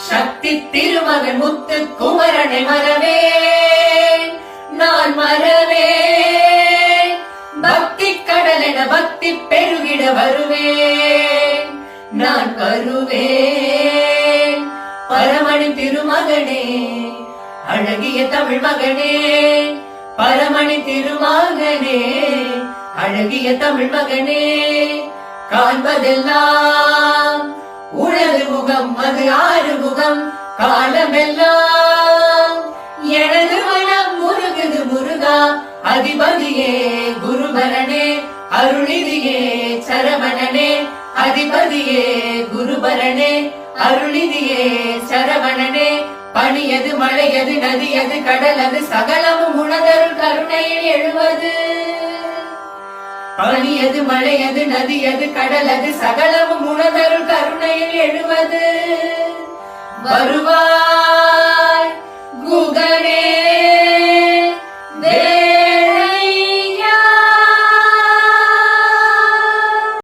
சக்தி திருமகன் முத்து குமரனை மறவேன் நான் மறவேன். பக்தி கடல் என பக்தி பெருகிட வருவேன் நான் வருவேன். பரமணி திருமகனே அழகிய தமிழ் மகனே, பரமணி திருமகனே அழகிய தமிழ் மகனே, காண்பதெல்லாம் உனது முகம் அது ஆறு முகம் காலமெல்லாம் எனது மனம் முருகுது முருகா. அதிபதியே குருபரனே அருளிதியே சரவணனே, அதிபதியே குருபரனே அருளிதியே சரவணனே. பனியது மழையது நதியது கடலது சகலமும் உனதருள் கருணையில் எழுவது. பனியது மழையது நதியது கடலது சகலமும் உனதருள் கருணையில் எழுவது. வருவாய் குகனே